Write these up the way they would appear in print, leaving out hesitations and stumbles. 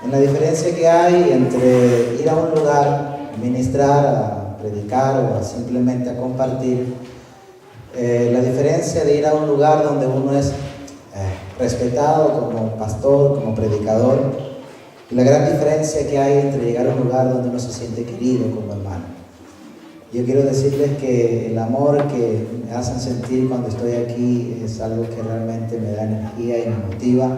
en la diferencia que hay entre ir a un lugar, ministrar, a predicar o a simplemente a compartir, la diferencia de ir a un lugar donde uno es respetado como pastor, como predicador, y la gran diferencia que hay entre llegar a un lugar donde uno se siente querido como hermano. Yo quiero decirles que el amor que me hacen sentir cuando estoy aquí es algo que realmente me da energía y me motiva.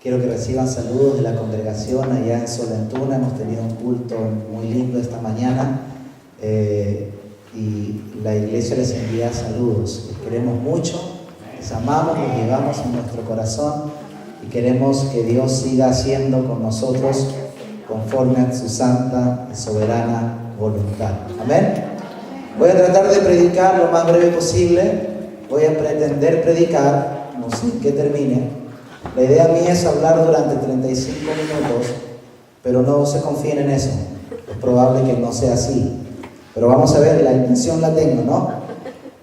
Quiero que reciban saludos de la congregación allá en Solentuna. Hemos tenido un culto muy lindo esta mañana y la iglesia les envía saludos. Les queremos mucho, les amamos, los llevamos en nuestro corazón y queremos que Dios siga haciendo con nosotros conforme a su santa y soberana voluntad. Amén. Voy a tratar de predicar lo más breve posible. Voy a pretender predicar, no sé en qué termine. La idea mía es hablar durante 35 minutos, pero no se confíen en eso. Es probable que no sea así. Pero vamos a ver, la intención la tengo, ¿no?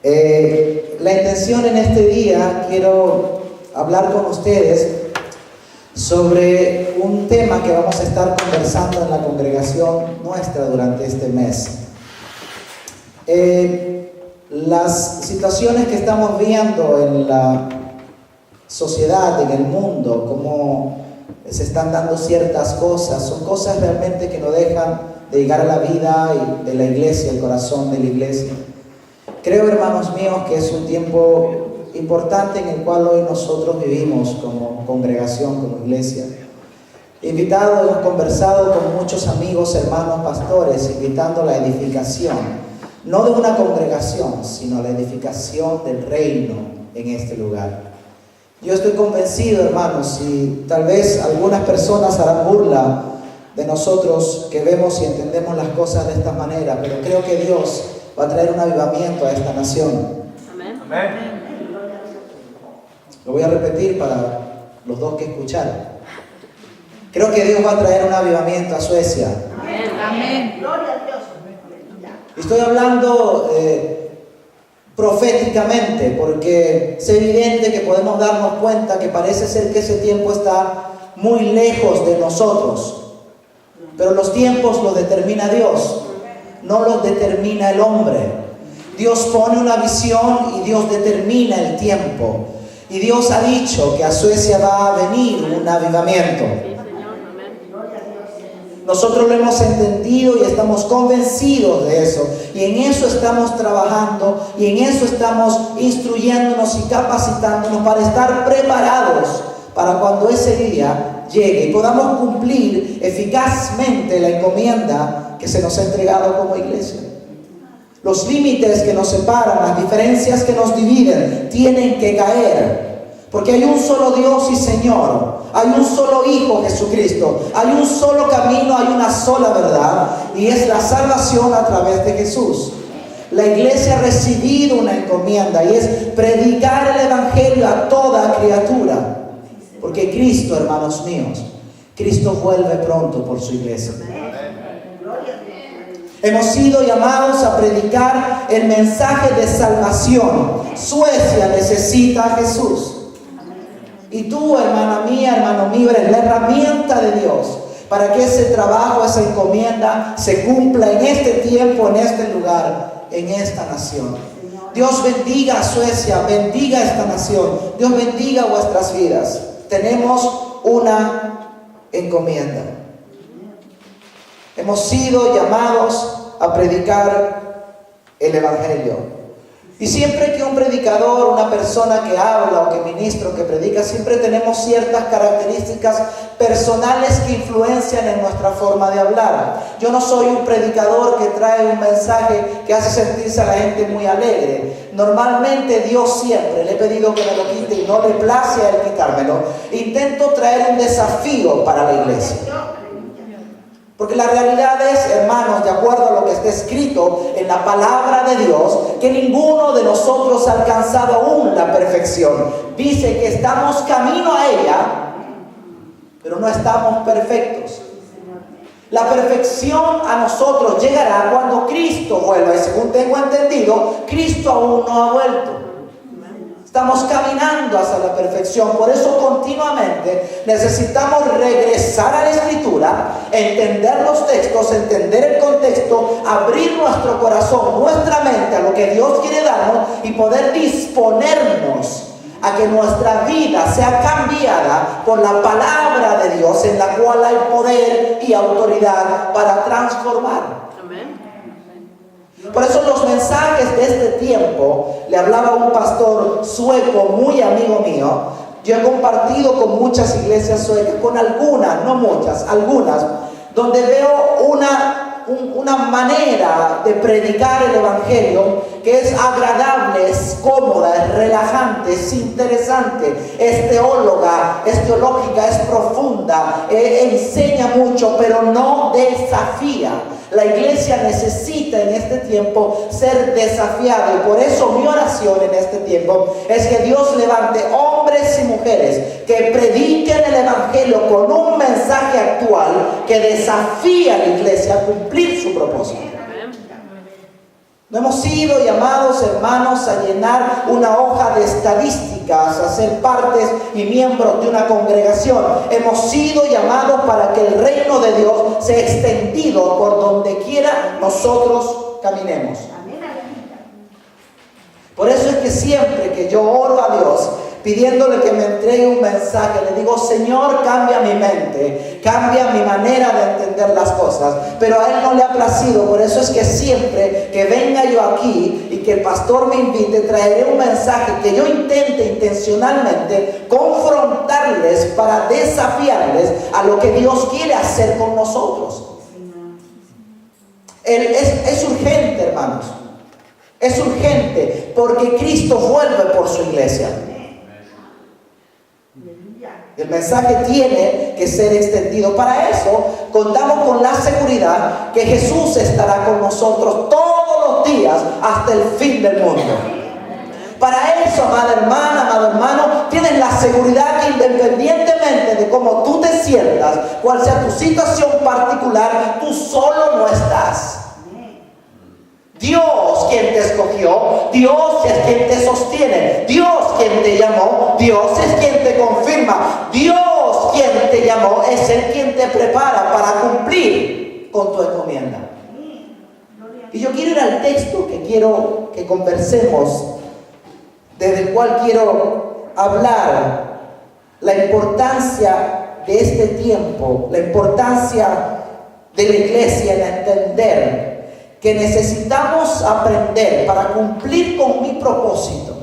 La intención en este día, quiero hablar con ustedes sobre un tema que vamos a estar conversando en la congregación nuestra durante este mes. Las situaciones que estamos viendo en la sociedad, en el mundo, cómo se están dando ciertas cosas, son cosas realmente que no dejan de llegar a la vida y de la iglesia, el corazón de la iglesia. Creo, hermanos míos, que es un tiempo importante en el cual hoy nosotros vivimos como congregación, como iglesia. Hemos conversado con muchos amigos, hermanos, pastores, invitando a la edificación, no de una congregación, sino a la edificación del reino en este lugar. Yo estoy convencido, hermanos, y tal vez algunas personas harán burla de nosotros que vemos y entendemos las cosas de esta manera, pero creo que Dios va a traer un avivamiento a esta nación. Amén. Amén. Lo voy a repetir para los dos que escucharon. Creo que Dios va a traer un avivamiento a Suecia. Amén. Amén. Gloria a Dios. Estoy hablando proféticamente, porque es evidente que podemos darnos cuenta que parece ser que ese tiempo está muy lejos de nosotros, pero los tiempos los determina Dios, no los determina el hombre. Dios pone una visión y Dios determina el tiempo, y Dios ha dicho que a Suecia va a venir un avivamiento. Nosotros lo hemos entendido y estamos convencidos de eso. Y en eso estamos trabajando y en eso estamos instruyéndonos y capacitándonos para estar preparados para cuando ese día llegue y podamos cumplir eficazmente la encomienda que se nos ha entregado como iglesia. Los límites que nos separan, las diferencias que nos dividen, tienen que caer. Porque hay un solo Dios y Señor, hay un solo Hijo Jesucristo, hay un solo camino, hay una sola verdad, y es la salvación a través de Jesús. La iglesia ha recibido una encomienda y es predicar el evangelio a toda criatura. Porque Cristo, hermanos míos, Cristo vuelve pronto por su iglesia. Hemos sido llamados a predicar el mensaje de salvación. Suecia necesita a Jesús. Y tú, hermana mía, hermano mío, eres la herramienta de Dios para que ese trabajo, esa encomienda se cumpla en este tiempo, en este lugar, en esta nación. Dios bendiga a Suecia, bendiga a esta nación. Dios bendiga vuestras vidas. Tenemos una encomienda. Hemos sido llamados a predicar el evangelio. Y siempre que un predicador, una persona que habla o que ministra o que predica, siempre tenemos ciertas características personales que influencian en nuestra forma de hablar. Yo no soy un predicador que trae un mensaje que hace sentirse a la gente muy alegre. Normalmente Dios siempre, le he pedido que me lo quite y no le place a él quitármelo. Intento traer un desafío para la iglesia. Porque la realidad es, hermanos, de acuerdo a lo que está escrito en la palabra de Dios, que ninguno de nosotros ha alcanzado aún la perfección. Dice que estamos camino a ella, pero no estamos perfectos. La perfección a nosotros llegará cuando Cristo vuelva. Y según tengo entendido, Cristo aún no ha vuelto. Estamos caminando hacia la perfección. Por eso continuamente necesitamos regresar a la Escritura, entender los textos, entender el contexto, abrir nuestro corazón, nuestra mente a lo que Dios quiere darnos y poder disponernos a que nuestra vida sea cambiada por la palabra de Dios, en la cual hay poder y autoridad para transformar. Por eso los mensajes de este tiempo, le hablaba un pastor sueco muy amigo mío. Yo he compartido con muchas iglesias suecas, con algunas, no muchas, algunas, donde veo una manera de predicar el evangelio que es agradable, es cómoda, es relajante, es interesante, es teóloga, es teológica, es profunda, enseña mucho, pero no desafía. La iglesia necesita en este tiempo ser desafiada, y por eso mi oración en este tiempo es que Dios levante hombres y mujeres que prediquen el evangelio con un mensaje actual que desafía a la iglesia a cumplir su propósito. No hemos sido llamados, hermanos, a llenar una hoja de estadísticas, a ser partes y miembros de una congregación. Hemos sido llamados para que el reino de Dios sea extendido por donde quiera nosotros caminemos. Por eso es que siempre que yo oro a Dios, pidiéndole que me entregue un mensaje, le digo: Señor, cambia mi mente, cambia mi manera de entender las cosas. Pero a Él no le ha placido. Por eso es que siempre que venga yo aquí y que el pastor me invite, traeré un mensaje que yo intente intencionalmente confrontarles para desafiarles a lo que Dios quiere hacer con nosotros. Es urgente, hermanos. Es urgente porque Cristo vuelve por su iglesia. El mensaje tiene que ser extendido. Para eso contamos con la seguridad que Jesús estará con nosotros todos los días hasta el fin del mundo. Para eso, amada hermana, amado hermano, tienes la seguridad que independientemente de cómo tú te sientas, cuál sea tu situación particular, tú solo no estás. Dios quien te escogió, Dios es quien te sostiene, Dios quien te llamó, Dios es quien te confirma, Dios quien te llamó es el quien te prepara para cumplir con tu encomienda. Y yo quiero ir al texto que quiero que conversemos, desde el cual quiero hablar la importancia de este tiempo, la importancia de la iglesia en entender que necesitamos aprender para cumplir con mi propósito.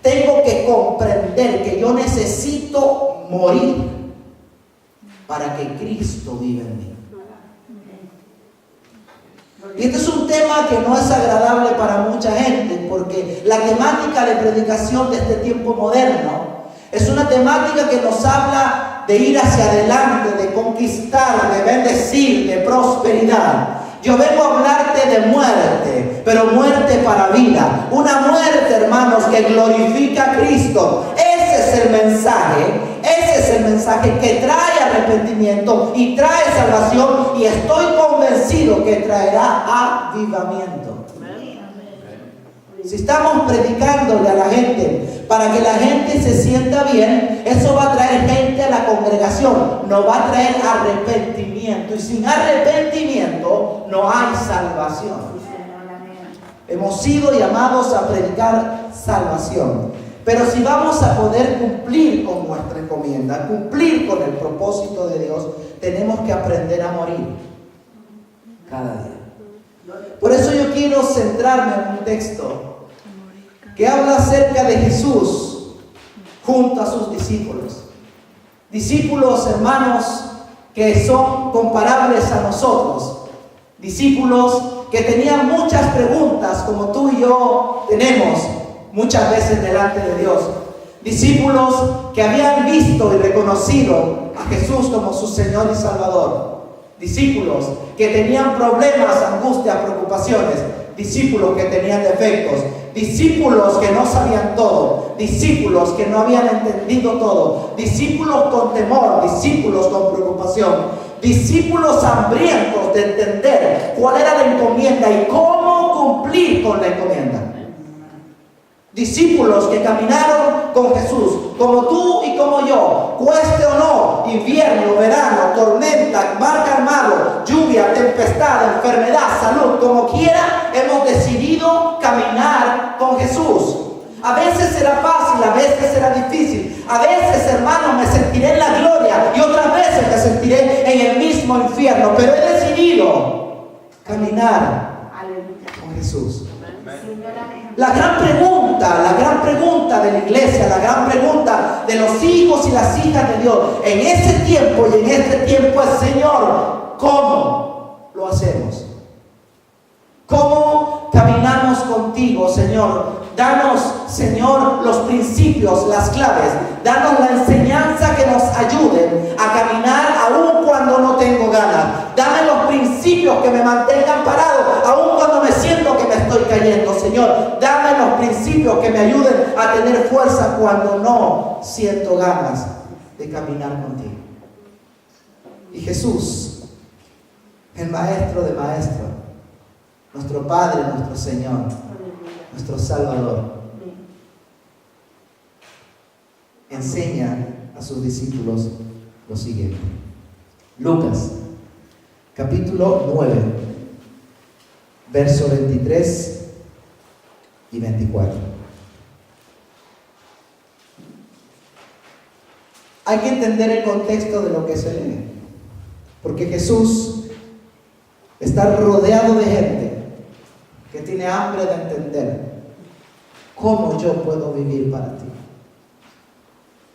Tengo que comprender que yo necesito morir para que Cristo viva en mí. Y este es un tema que no es agradable para mucha gente, porque la temática de predicación de este tiempo moderno es una temática que nos habla de ir hacia adelante, de conquistar, de bendecir, de prosperidad. Yo vengo a hablarte de muerte, pero muerte para vida. Una muerte, hermanos, que glorifica a Cristo. Ese es el mensaje que trae arrepentimiento y trae salvación, y estoy convencido que traerá avivamiento. Si estamos predicándole a la gente para que la gente se sienta bien, eso va a traer gente a la congregación, no va a traer arrepentimiento. Y sin arrepentimiento no hay salvación. Hemos sido llamados a predicar salvación. Pero si vamos a poder cumplir con nuestra encomienda, cumplir con el propósito de Dios, tenemos que aprender a morir cada día. Por eso yo quiero centrarme en un texto que habla acerca de Jesús junto a sus discípulos. Discípulos, hermanos, que son comparables a nosotros. Discípulos que tenían muchas preguntas, como tú y yo tenemos muchas veces delante de Dios. Discípulos que habían visto y reconocido a Jesús como su Señor y Salvador. Discípulos que tenían problemas, angustias, preocupaciones. Discípulos que tenían defectos. Discípulos que no sabían todo. Discípulos que no habían entendido todo. Discípulos con temor. Discípulos con preocupación. Discípulos hambrientos de entender cuál era la encomienda y cómo cumplir con la encomienda. Discípulos que caminaron con Jesús, como tú y como yo, cueste o no, invierno, verano, tormenta, mar calmado, lluvia, tempestad, enfermedad, salud, como quiera, hemos decidido caminar con Jesús. A veces será fácil, a veces será difícil. A veces, hermano, me sentiré en la gloria y otras veces me sentiré en el mismo infierno. Pero he decidido caminar con Jesús. La gran pregunta de la iglesia, la gran pregunta de los hijos y las hijas de Dios en ese tiempo y en este tiempo es: Señor, ¿cómo lo hacemos? ¿Cómo caminamos contigo, Señor? Danos, Señor, los principios, las claves. Danos la enseñanza que nos ayude a caminar aún cuando no tengo ganas. Dame los principios que me mantengan parado aún cuando me siento que me estoy cayendo, Señor. Dame los principios que me ayuden a tener fuerza cuando no siento ganas de caminar contigo. Y Jesús, el Maestro de Maestros, nuestro Padre, nuestro Señor, nuestro Salvador, enseña a sus discípulos lo siguiente. Lucas, capítulo 9, versos 23 y 24. Hay que entender el contexto de lo que se lee, porque Jesús está rodeado de gente que tiene hambre de entender cómo yo puedo vivir para ti.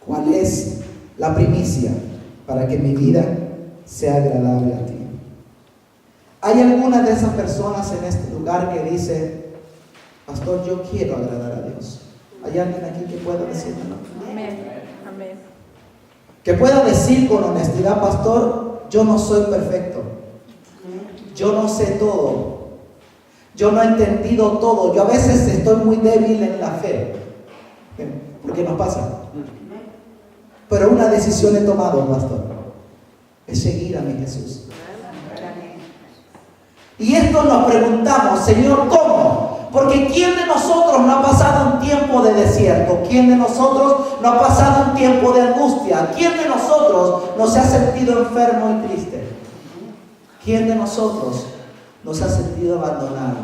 ¿Cuál es la primicia para que mi vida sea agradable a ti? ¿Hay alguna de esas personas en este lugar que dice: pastor, yo quiero agradar a Dios? ¿Hay alguien aquí que pueda decirlo? Amén. Amén. Que pueda decir con honestidad: pastor, yo no soy perfecto. Yo no sé todo. Yo no he entendido todo. Yo a veces estoy muy débil en la fe. ¿Por qué nos pasa? Pero una decisión he tomado, pastor. Es seguir a mi Jesús. Y esto nos preguntamos: Señor, ¿cómo? Porque ¿quién de nosotros no ha pasado un tiempo de desierto? ¿Quién de nosotros no ha pasado un tiempo de angustia? ¿Quién de nosotros no se ha sentido enfermo y triste? ¿Quién de nosotros nos ha sentido abandonado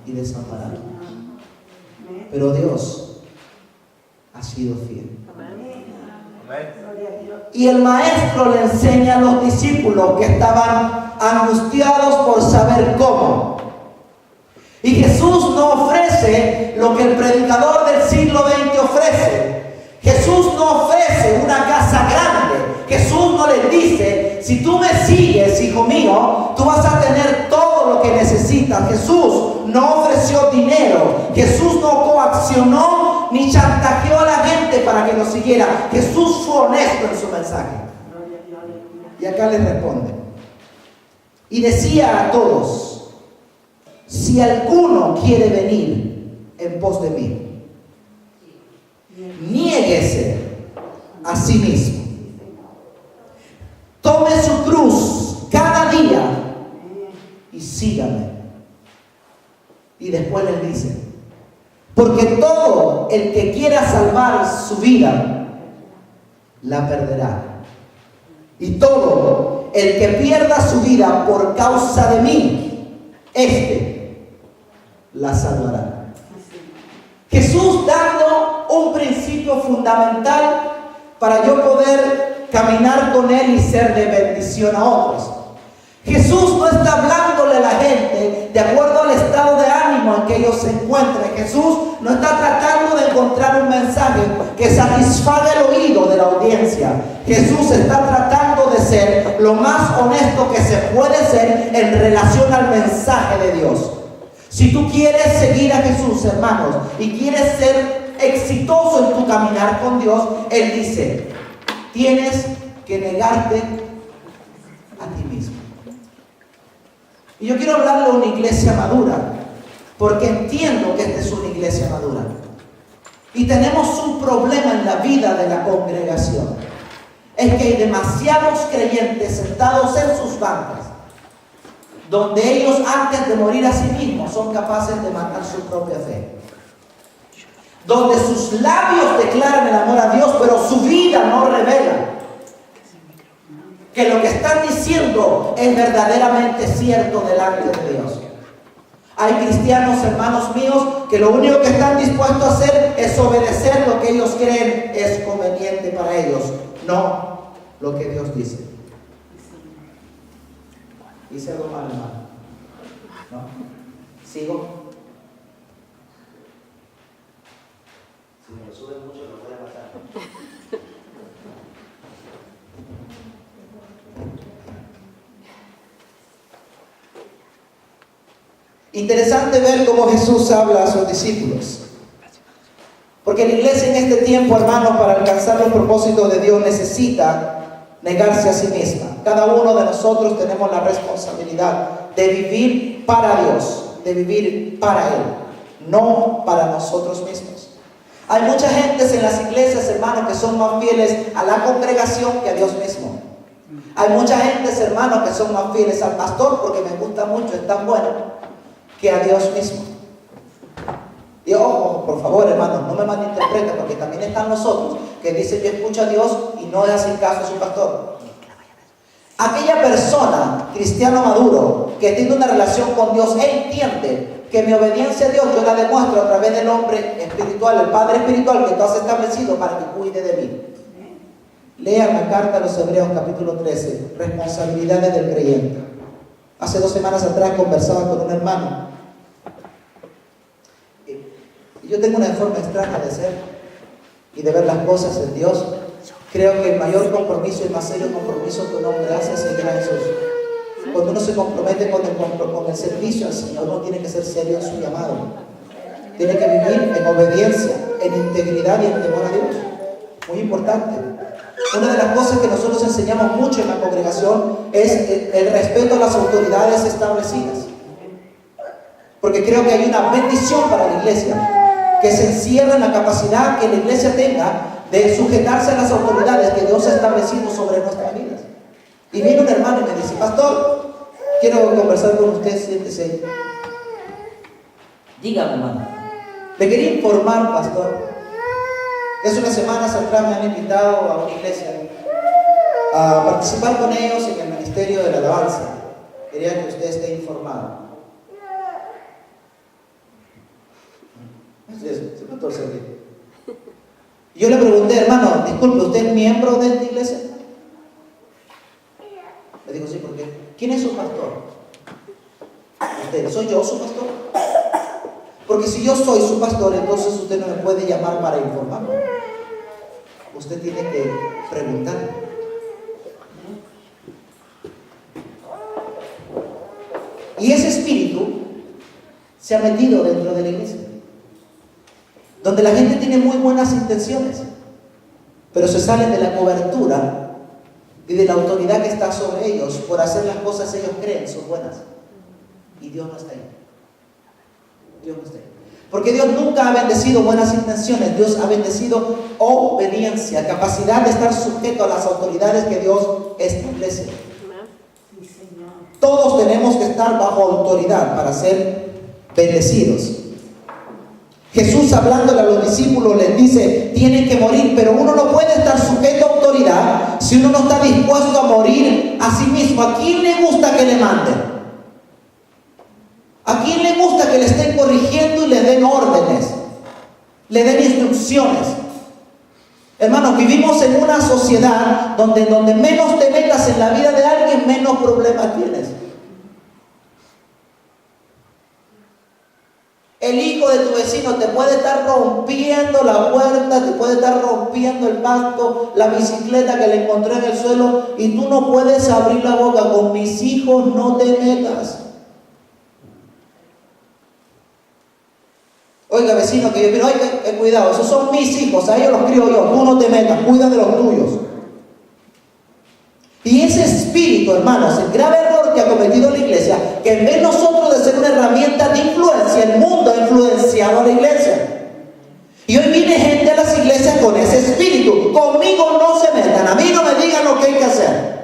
y desamparado? Pero Dios ha sido fiel. Y el Maestro le enseña a los discípulos que estaban angustiados por saber cómo. Y Jesús no ofrece lo que el predicador del siglo XX ofrece. Jesús no ofrece una casa grande. Jesús no les dice: si tú me sigues, hijo mío, tú vas a tener todo lo que necesitas. Jesús no ofreció dinero. Jesús no coaccionó ni chantajeó a la gente para que lo siguiera. Jesús fue honesto en su mensaje. Y acá les responde. Y decía a todos: si alguno quiere venir en pos de mí, niéguese a sí mismo. Tome su cruz cada día y sígame. Y después les dice: porque todo el que quiera salvar su vida, la perderá. Y todo el que pierda su vida por causa de mí, la salvará. Jesús dando un principio fundamental para yo poder caminar con Él y ser de bendición a otros. Jesús no está hablándole a la gente de acuerdo al estado de ánimo en que ellos se encuentren. Jesús no está tratando de encontrar un mensaje que satisfaga el oído de la audiencia. Jesús está tratando de ser lo más honesto que se puede ser en relación al mensaje de Dios. Si tú quieres seguir a Jesús, hermanos, y quieres ser exitoso en tu caminar con Dios, Él dice: tienes que negarte a ti mismo. Y yo quiero hablarle a una iglesia madura, porque entiendo que esta es una iglesia madura. Y tenemos un problema en la vida de la congregación. Es que hay demasiados creyentes sentados en sus bancas, donde ellos, antes de morir a sí mismos, son capaces de matar su propia fe. donde sus labios declaran el amor a Dios, pero su vida no revela que lo que están diciendo es verdaderamente cierto delante de Dios. Hay cristianos, hermanos míos, que lo único que están dispuestos a hacer es obedecer lo que ellos creen es conveniente para ellos, no lo que Dios dice. ¿Hice algo mal, hermano? ¿No? ¿Sigo? Si me lo suben mucho, lo voy a matar. Interesante ver cómo Jesús habla a sus discípulos. Porque la iglesia en este tiempo, hermanos, para alcanzar los propósitos de Dios necesita negarse a sí misma. Cada uno de nosotros tenemos la responsabilidad de vivir para Dios, de vivir para Él, no para nosotros mismos. Hay mucha gente en las iglesias, hermanos, que son más fieles a la congregación que a Dios mismo. Hay mucha gente, hermanos, que son más fieles al pastor porque me gusta mucho, es tan bueno, que a Dios mismo. Y ojo, por favor, hermanos, no me malinterpreten, porque también están los otros que dicen yo escucho a Dios y no le hacen caso a su pastor. Aquella persona, cristiano maduro, que tiene una relación con Dios, él entiende que mi obediencia a Dios yo la demuestro a través del hombre espiritual, el Padre espiritual que tú has establecido para que cuide de mí. Lean la carta a los Hebreos capítulo 13, responsabilidades del creyente. Hace 2 semanas atrás conversaba con un hermano. Y yo tengo una forma extraña de ser y de ver las cosas en Dios. Creo que el mayor compromiso y el más serio compromiso que un hombre hace es seguir a Jesús. Cuando uno se compromete con el servicio al Señor, uno tiene que ser serio en su llamado. Tiene que vivir en obediencia, en integridad y en temor a Dios. Muy importante. Una de las cosas que nosotros enseñamos mucho en la congregación es el respeto a las autoridades establecidas. Porque creo que hay una bendición para la iglesia que se encierra en la capacidad que la iglesia tenga de sujetarse a las autoridades que Dios ha establecido sobre nuestras vidas. Y viene un hermano y me dice: pastor, quiero conversar con usted, siéntese. Dígame, hermano. Le quería informar, pastor. Hace unas semanas atrás me han invitado a una iglesia a participar con ellos en el ministerio de la alabanza. Quería que usted esté informado. Se me torce aquí. Y yo le pregunté: hermano, disculpe, ¿usted es miembro de esta iglesia? Me dijo: sí, ¿por qué? ¿Quién es su pastor? ¿Usted? ¿Soy yo su pastor? Porque si yo soy su pastor, entonces usted no me puede llamar para informarme. Usted tiene que preguntar. Y ese espíritu se ha metido dentro de la iglesia, donde la gente tiene muy buenas intenciones, pero se salen de la cobertura y de la autoridad que está sobre ellos por hacer las cosas que ellos creen son buenas. Y Dios no está ahí. Dios no está ahí. Porque Dios nunca ha bendecido buenas intenciones. Dios ha bendecido obediencia, capacidad de estar sujeto a las autoridades que Dios establece. Todos tenemos que estar bajo autoridad para ser bendecidos. Jesús, hablándole a los discípulos, les dice: tienen que morir, pero uno no puede estar sujeto a autoridad si uno no está dispuesto a morir a sí mismo. ¿A quién le gusta que le manden? ¿A quién le gusta que le estén corrigiendo y le den órdenes, le den instrucciones? Hermanos, vivimos en una sociedad donde menos te metas en la vida de alguien, menos problemas tienes. El hijo de tu vecino te puede estar rompiendo la puerta, te puede estar rompiendo el pasto, la bicicleta que le encontré en el suelo, y tú no puedes abrir la boca: con mis hijos no te metas. Oiga, vecino, que yo miro, oiga, cuidado, esos son mis hijos, a ellos los crío yo, tú no te metas, cuida de los tuyos. Y ese espíritu, hermanos, el grave error que ha cometido la iglesia, que en vez nosotros de ser una herramienta de influencia, el mundo ha influenciado a la iglesia. Y hoy viene gente a las iglesias con ese espíritu: conmigo no se metan, a mí no me digan lo que hay que hacer.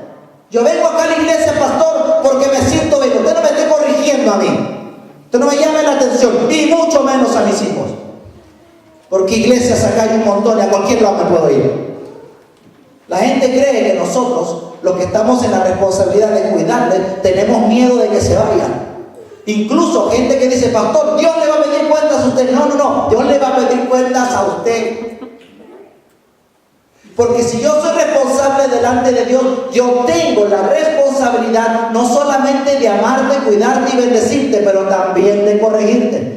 Yo vengo acá a la iglesia, pastor, porque me siento bien, usted no me esté corrigiendo a mí. Usted no me llame la atención, y mucho menos a mis hijos. Porque iglesias acá hay un montón y a cualquier lado me puedo ir. La gente cree que nosotros, los que estamos en la responsabilidad de cuidarles, tenemos miedo de que se vayan. Incluso gente que dice, pastor, Dios le va a pedir cuentas a usted. No, no, no, Dios le va a pedir cuentas a usted. Porque si yo soy responsable delante de Dios, yo tengo la responsabilidad no solamente de amarte, cuidarte y bendecirte, pero también de corregirte.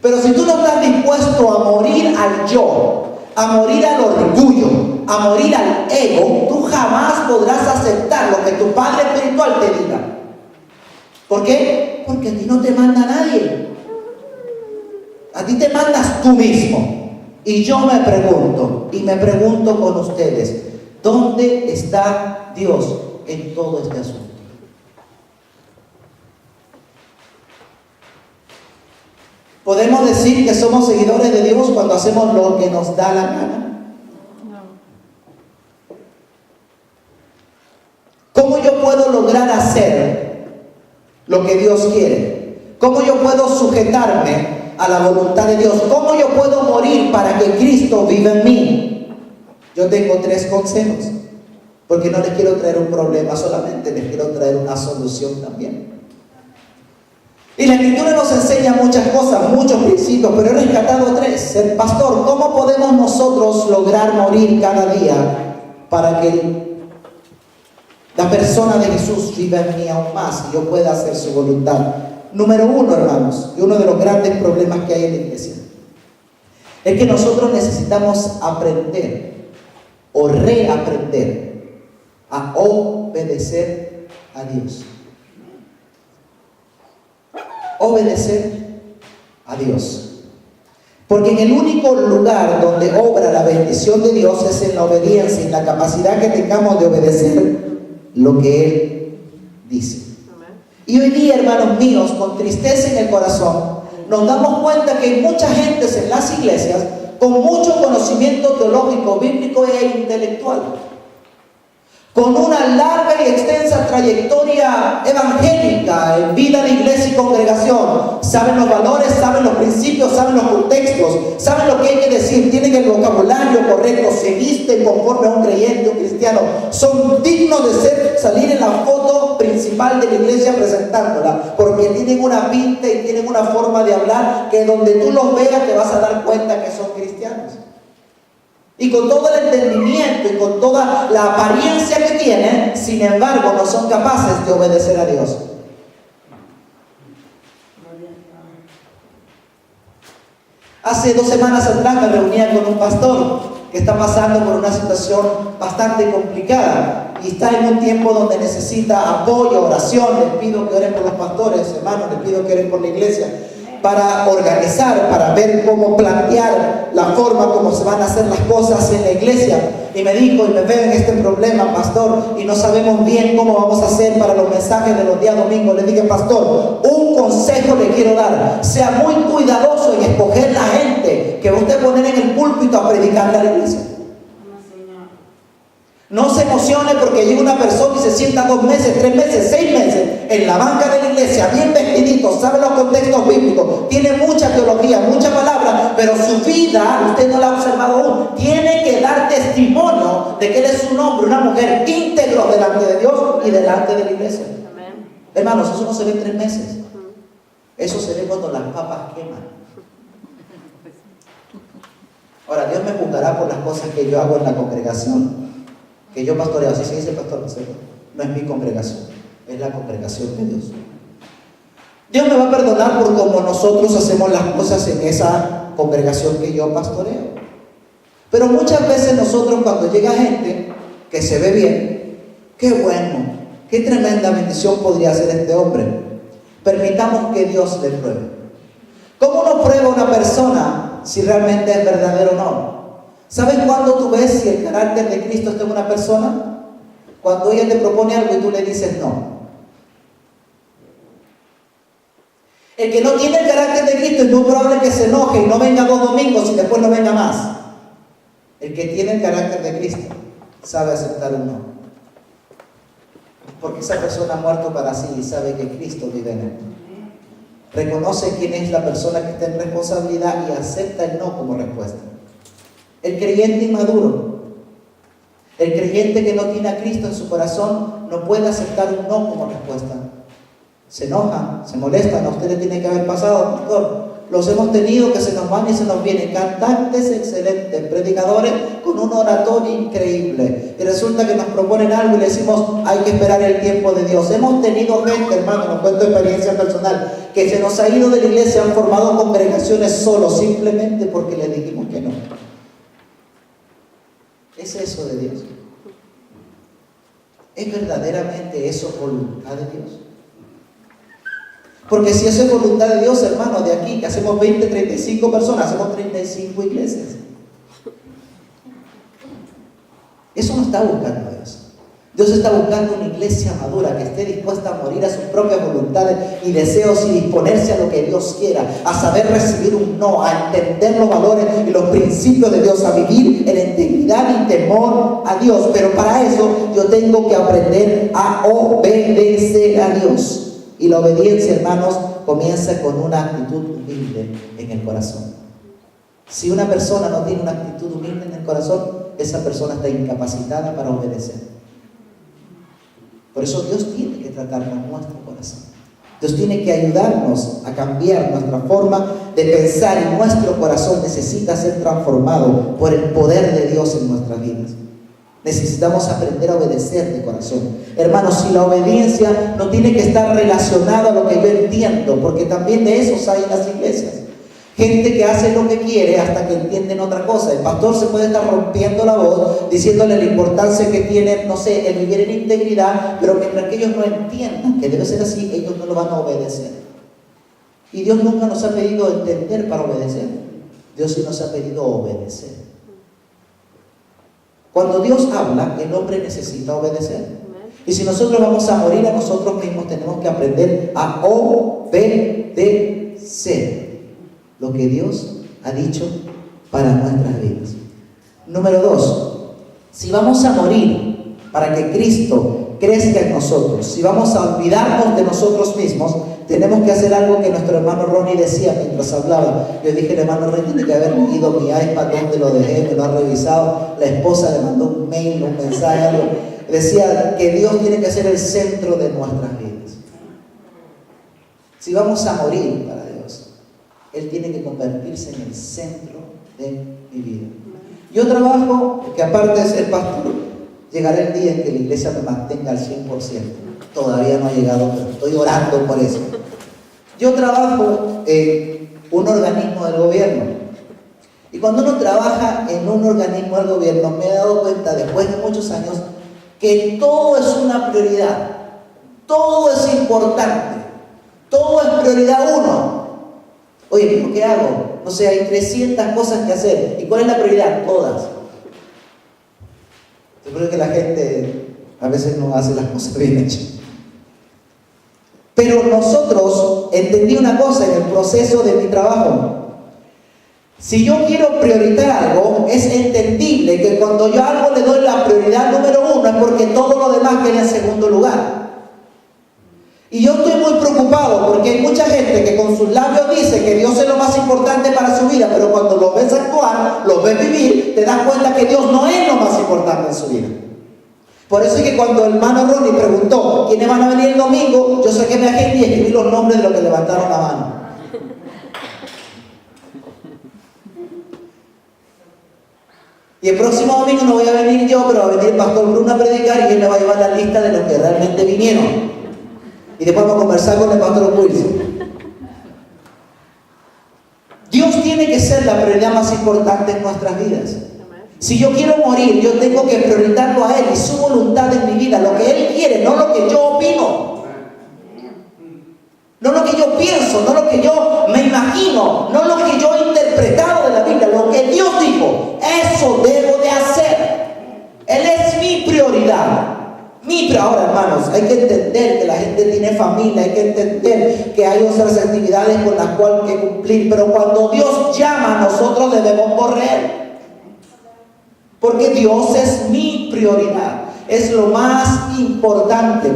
Pero si tú no estás dispuesto a morir al yo, a morir al orgullo, a morir al ego, tú jamás podrás aceptar lo que tu Padre espiritual te diga. ¿Por qué? Porque a ti no te manda nadie. A ti te mandas tú mismo. Y yo me pregunto, y me pregunto con ustedes, ¿dónde está Dios en todo este asunto? ¿Podemos decir que somos seguidores de Dios cuando hacemos lo que nos da la gana? ¿Cómo yo puedo lograr hacer lo que Dios quiere? ¿Cómo yo puedo sujetarme a la voluntad de Dios? ¿Cómo yo puedo morir para que Cristo viva en mí? Yo tengo 3 consejos, porque no les quiero traer un problema solamente, les quiero traer una solución también. Y la Escritura nos enseña muchas cosas, muchos principios, pero he rescatado 3. El pastor, ¿cómo podemos nosotros lograr morir cada día para que la persona de Jesús viva en mí aún más y yo pueda hacer su voluntad? Número 1, hermanos, y uno de los grandes problemas que hay en la iglesia, es que nosotros necesitamos aprender o reaprender a obedecer a Dios. Obedecer a Dios. Porque en el único lugar donde obra la bendición de Dios es en la obediencia y la capacidad que tengamos de obedecer lo que Él dice. Y hoy día, hermanos míos, con tristeza en el corazón, nos damos cuenta que hay mucha gente en las iglesias con mucho conocimiento teológico, bíblico e intelectual, con una larga y extensa trayectoria evangélica en vida de iglesia y congregación. Saben los valores, saben los principios, saben los contextos, saben lo que hay que decir, tienen el vocabulario correcto, se visten conforme a un creyente, un cristiano, son dignos de salir en la foto principal de la iglesia presentándola, porque tienen una pinta y tienen una forma de hablar que donde tú los veas te vas a dar cuenta que son cristianos. Y con todo el entendimiento y con toda la apariencia que tienen, sin embargo, no son capaces de obedecer a Dios. Hace 2 semanas atrás me reunía con un pastor que está pasando por una situación bastante complicada y está en un tiempo donde necesita apoyo, oración. Les pido que oren por los pastores, hermanos, les pido que oren por la iglesia, para organizar, para ver cómo plantear la forma como se van a hacer las cosas en la iglesia. Y me dijo, y me veo en este problema, pastor, y no sabemos bien cómo vamos a hacer para los mensajes de los días domingos. Le dije, pastor, un consejo le quiero dar: sea muy cuidadoso en escoger la gente que va usted a poner en el púlpito a predicarle a la iglesia. No se emocione porque llega una persona y se sienta 2 meses, 3 meses, 6 meses en la banca de la iglesia, bien vestidito, sabe los contextos bíblicos, tiene mucha teología, mucha palabra, pero su vida usted no la ha observado aún. Tiene que dar testimonio de que él es un hombre, una mujer íntegro delante de Dios y delante de la iglesia. Amén. Hermanos, eso no se ve en 3 meses. Eso se ve cuando las papas queman. Ahora, Dios me juzgará por las cosas que yo hago en la congregación, que yo pastoreo. Así se dice pastor, no es mi congregación, es la congregación de Dios. Dios me va a perdonar por cómo nosotros hacemos las cosas en esa congregación que yo pastoreo. Pero muchas veces nosotros, cuando llega gente que se ve bien, qué bueno, qué tremenda bendición podría ser este hombre, permitamos que Dios le pruebe. ¿Cómo uno prueba a una persona si realmente es verdadero o no? ¿Sabes cuándo tú ves si el carácter de Cristo está en una persona? Cuando ella te propone algo y tú le dices no. El que no tiene el carácter de Cristo es muy probable que se enoje y no venga 2 domingos y después no venga más. El que tiene el carácter de Cristo sabe aceptar un no. Porque esa persona ha muerto para sí y sabe que Cristo vive en él. reconoce quién es la persona que está en responsabilidad y acepta el no como respuesta. El creyente inmaduro, el creyente que no tiene a Cristo en su corazón, no puede aceptar un no como respuesta. Se enojan, se molestan. A usted le tiene que haber pasado, pastor. Los hemos tenido que se nos van y se nos vienen. Cantantes excelentes, predicadores con un oratorio increíble. Y resulta que nos proponen algo y le decimos, hay que esperar el tiempo de Dios. Hemos tenido gente, hermano, nos cuento experiencia personal, que se nos ha ido de la iglesia, han formado congregaciones solos, simplemente porque le dijimos que no. ¿Es eso de Dios? ¿Es verdaderamente eso voluntad de Dios? Porque si eso es voluntad de Dios, hermano, de aquí, que hacemos 20, 35 personas, hacemos 35 iglesias. Eso no está buscando Dios. Dios está buscando una iglesia madura que esté dispuesta a morir a sus propias voluntades y deseos y disponerse a lo que Dios quiera, a saber recibir un no, a entender los valores y los principios de Dios, a vivir en integridad y temor a Dios. Pero para eso yo tengo que aprender a obedecer a Dios. Y la obediencia, hermanos, comienza con una actitud humilde en el corazón. Si una persona no tiene una actitud humilde en el corazón, esa persona está incapacitada para obedecer. Por eso Dios tiene que tratar con nuestro corazón. Dios tiene que ayudarnos a cambiar nuestra forma de pensar y nuestro corazón necesita ser transformado por el poder de Dios en nuestras vidas. Necesitamos aprender a obedecer de corazón. Hermanos, si la obediencia no tiene que estar relacionada a lo que yo entiendo, porque también de esos hay en las iglesias. Gente que hace lo que quiere hasta que entienden otra cosa. El pastor se puede estar rompiendo la voz, diciéndole la importancia que tiene, no sé, el vivir en integridad, pero mientras que ellos no entiendan que debe ser así, ellos no lo van a obedecer. Y Dios nunca nos ha pedido entender para obedecer. Dios sí nos ha pedido obedecer. Cuando Dios habla, el hombre necesita obedecer. Y si nosotros vamos a morir a nosotros mismos, tenemos que aprender a obedecer lo que Dios ha dicho para nuestras vidas. Número 2, si vamos a morir para que Cristo crezca en nosotros, si vamos a olvidarnos de nosotros mismos, tenemos que hacer algo que nuestro hermano Ronnie decía mientras hablaba. Yo dije, el hermano Ronnie tiene que haber leído mi iPad, donde lo dejé, me lo ha revisado. La esposa le mandó un mail, un mensaje, algo. Decía que Dios tiene que ser el centro de nuestras vidas. Si vamos a morir para Dios, Él tiene que convertirse en el centro de mi vida. Yo trabajo, que aparte de ser pastor, llegará el día en que la iglesia me mantenga al 100%. Todavía no ha llegado, pero estoy orando por eso. Yo trabajo en un organismo del gobierno. Y cuando uno trabaja en un organismo del gobierno, me he dado cuenta, después de muchos años, que todo es una prioridad. Todo es importante. Todo es prioridad uno. Oye, ¿pero qué hago? No sé, hay 300 cosas que hacer. ¿Y cuál es la prioridad? Todas. Yo creo que la gente a veces no hace las cosas bien hechas. Pero nosotros, entendí una cosa en el proceso de mi trabajo. Si yo quiero priorizar algo, es entendible que cuando yo a algo le doy la prioridad número 1 es porque todo lo demás queda en segundo lugar. Y yo estoy muy preocupado porque hay mucha gente que con sus labios dice que Dios es lo más importante para su vida, pero cuando lo ves actuar, lo ves vivir, te das cuenta que Dios no es lo más importante en su vida. Por eso es que cuando el hermano Ronnie preguntó ¿quiénes van a venir el domingo?, yo saqué mi agenda y escribí los nombres de los que levantaron la mano. Y el próximo domingo no voy a venir yo, pero va a venir el pastor Bruno a predicar y él me va a llevar la lista de los que realmente vinieron. Y después vamos a conversar con el pastor Wilson. Dios tiene que ser la prioridad más importante en nuestras vidas. Si yo quiero morir, yo tengo que priorizarlo a Él y su voluntad en mi vida, lo que Él quiere, no lo que yo opino, no lo que yo pienso, no lo que yo me imagino, no lo que yo he interpretado de la Biblia, lo que Dios dijo, eso debo de hacer. Él es mi prioridad. Ahora, hermanos, hay que entender que la gente tiene familia, hay que entender que hay otras actividades con las cuales hay que cumplir, pero cuando Dios llama, nosotros debemos correr. Porque Dios es mi prioridad, es lo más importante.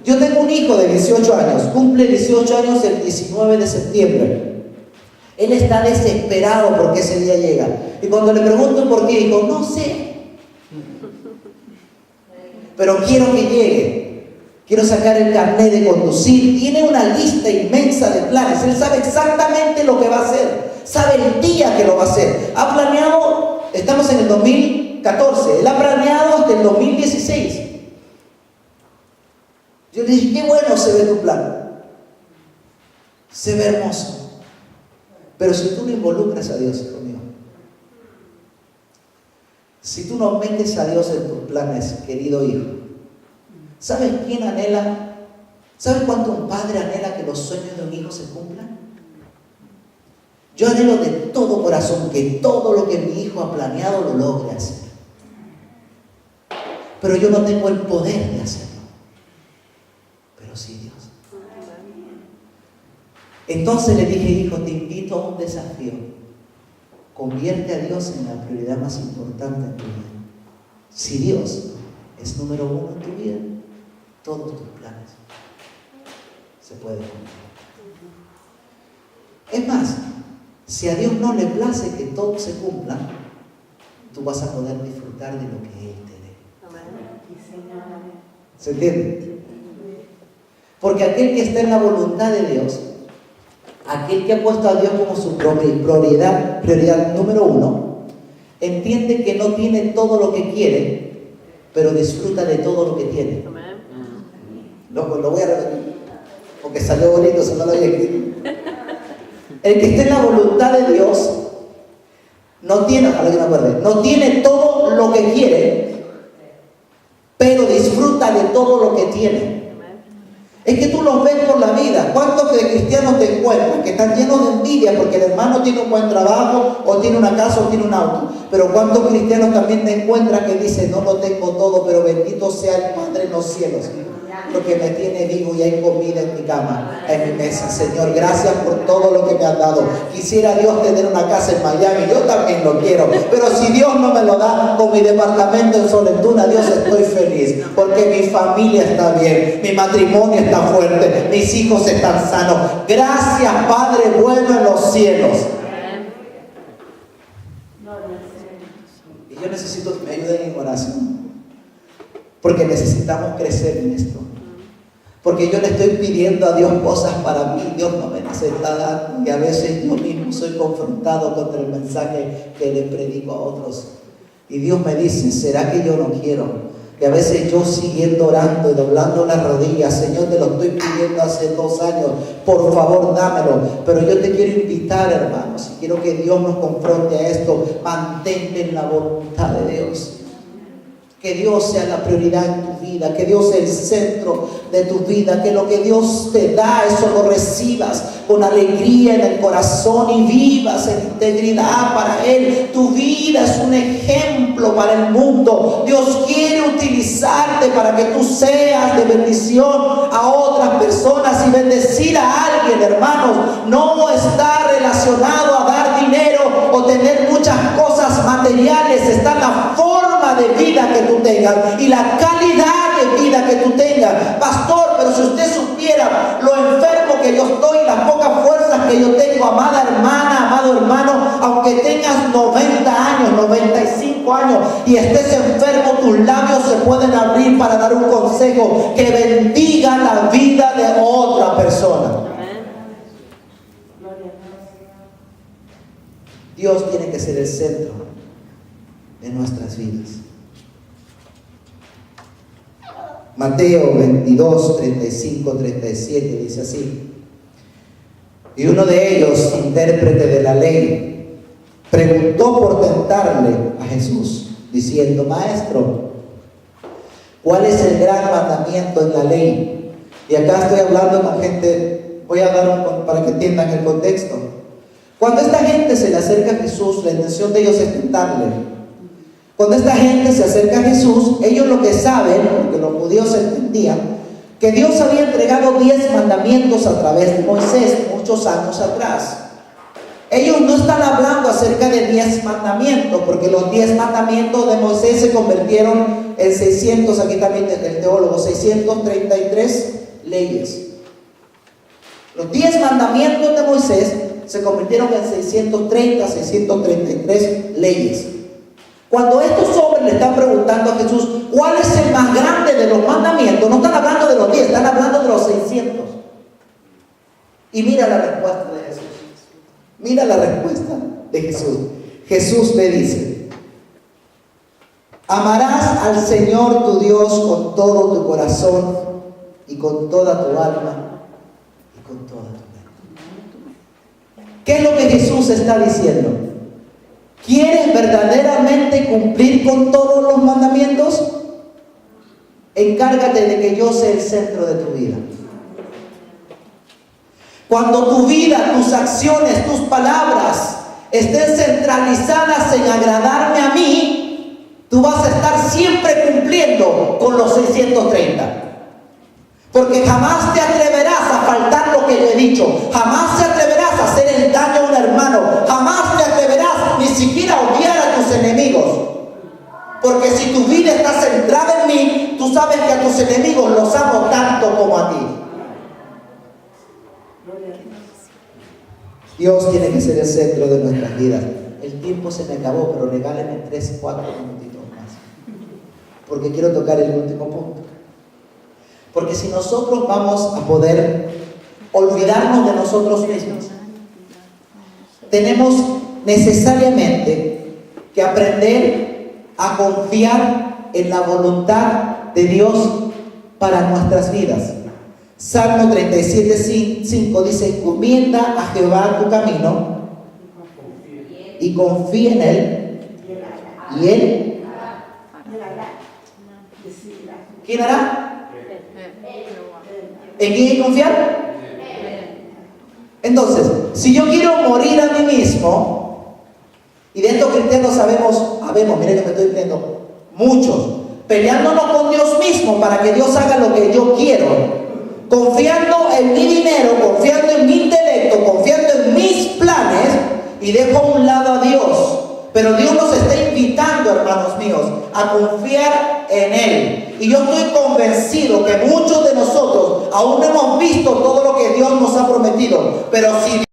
Yo tengo un hijo de 18 años, cumple 18 años el 19 de septiembre. Él está desesperado porque ese día llega. Y cuando le pregunto por qué, dijo, no sé. Pero quiero que llegue. Quiero sacar el carnet de conducir. Tiene una lista inmensa de planes. Él sabe exactamente lo que va a hacer. Sabe el día que lo va a hacer. Ha planeado, estamos en el 2014, él ha planeado hasta el 2016. Yo le dije, qué bueno se ve tu plan. Se ve hermoso. Pero si tú no involucras a Dios, hijo mío, si tú no metes a Dios en tus planes, querido hijo, ¿sabes quién anhela? ¿Sabes cuánto un padre anhela que los sueños de un hijo se cumplan? Yo anhelo de todo corazón que todo lo que mi hijo ha planeado lo logre hacer. Pero yo no tengo el poder de hacerlo. Pero sí Dios. Entonces le dije, hijo, te invito a un desafío. Convierte a Dios en la prioridad más importante en tu vida. Si Dios es número uno en tu vida, todos tus planes se pueden cumplir. Es más, si a Dios no le place que todo se cumpla, tú vas a poder disfrutar de lo que Él te dé. ¿Se entiende? Porque aquel que está en la voluntad de Dios, aquel que ha puesto a Dios como su prioridad número uno, entiende que no tiene todo lo que quiere, pero disfruta de todo lo que tiene. Lo voy a repetir, porque salió bonito, se no lo había escrito. El que esté en la voluntad de Dios no tiene todo lo que quiere, pero disfruta de todo lo que tiene. Es que tú los ves por la vida. ¿Cuántos de cristianos te encuentran que están llenos de envidia porque el hermano tiene un buen trabajo, o tiene una casa, o tiene un auto? Pero ¿cuántos cristianos también te encuentran que dicen, no lo tengo todo, pero bendito sea el Padre en los cielos, porque me tiene vivo y hay comida en mi cama, en mi mesa? Señor, gracias por todo lo que me has dado. Quisiera Dios tener una casa en Miami, yo también lo quiero, pero si Dios no me lo da, con mi departamento en Solentuna, Dios, estoy feliz, porque mi familia está bien, mi matrimonio está fuerte, mis hijos están sanos. Gracias, Padre bueno en los cielos. Y yo necesito que me ayuden en oración, porque necesitamos crecer en esto. Porque yo le estoy pidiendo a Dios cosas para mí, Dios no me las está dando, y a veces yo mismo soy confrontado contra el mensaje que le predico a otros. Y Dios me dice, ¿será que yo no quiero? Y a veces yo siguiendo orando y doblando las rodillas, Señor, te lo estoy pidiendo hace 2 años, por favor dámelo. Pero yo te quiero invitar, hermanos, y quiero que Dios nos confronte a esto. Mantente en la voluntad de Dios. Que Dios sea la prioridad en tu vida, que Dios sea el centro de tu vida, que lo que Dios te da, eso lo recibas con alegría en el corazón y vivas en integridad para Él. Tu vida es un ejemplo para el mundo. Dios quiere utilizarte para que tú seas de bendición a otras personas, y bendecir a alguien, hermanos, no está relacionado a dar dinero o tener muchas cosas materiales. Está en la forma de vida que tú tengas y la calidad de vida que tú tengas. Pastor, pero si usted supiera lo enfermo que yo estoy, las pocas fuerzas que yo tengo, amada hermana, amado hermano, aunque tengas 90 años, 95 años y estés enfermo, tus labios se pueden abrir para dar un consejo que bendiga la vida de otra persona. Dios tiene que ser el centro de nuestras vidas. Mateo 22, 35, 37 dice así: y uno de ellos, intérprete de la ley, preguntó por tentarle a Jesús, diciendo: Maestro, ¿cuál es el gran mandamiento en la ley? Y acá estoy hablando con gente, voy a dar para que entiendan el contexto. Cuando esta gente se le acerca a Jesús, la intención de ellos es tentarle. Cuando esta gente se acerca a Jesús, ellos lo que saben, porque los judíos entendían, que Dios había entregado 10 mandamientos a través de Moisés muchos años atrás. Ellos no están hablando acerca de 10 mandamientos, porque los 10 mandamientos de Moisés se convirtieron en 600, aquí también el teólogo, 633 leyes. Los 10 mandamientos de Moisés se convirtieron en 633 leyes. Cuando estos hombres le están preguntando a Jesús cuál es el más grande de los mandamientos, no están hablando de los 10, están hablando de los 600. Y mira la respuesta de Jesús. Mira la respuesta de Jesús. Jesús le dice: amarás al Señor tu Dios con todo tu corazón y con toda tu alma y con toda tu mente. ¿Qué es lo que Jesús está diciendo? ¿Quieres verdaderamente cumplir con todos los mandamientos? Encárgate de que yo sea el centro de tu vida. Cuando tu vida, tus acciones, tus palabras estén centralizadas en agradarme a mí, tú vas a estar siempre cumpliendo con los 630. Porque jamás te atreverás a faltar lo que yo he dicho. Jamás te atreverás a hacer el daño a un hermano. Jamás te atreverás ni siquiera a odiar a tus enemigos. Porque si tu vida está centrada en mí, tú sabes que a tus enemigos los amo tanto como a ti. Dios tiene que ser el centro de nuestras vidas. El tiempo se me acabó, pero regálenme 3, 4 minutitos más. Porque quiero tocar el último punto. Porque si nosotros vamos a poder olvidarnos de nosotros mismos, tenemos necesariamente que aprender a confiar en la voluntad de Dios para nuestras vidas. Salmo 37:5 dice: encomienda a Jehová tu camino y confía en Él, y Él, ¿quién hará? ¿En quién hay que confiar? Entonces, si yo quiero morir a mí mismo, y de estos cristianos sabemos, miren que me estoy viendo, muchos, peleándonos con Dios mismo para que Dios haga lo que yo quiero, confiando en mi dinero, confiando en mi intelecto, confiando en mis planes, y dejo a un lado a Dios. Pero Dios nos está invitando, hermanos míos, a confiar en Él. Y yo estoy convencido que muchos de nosotros aún no hemos visto todo lo que Dios nos ha prometido. Pero si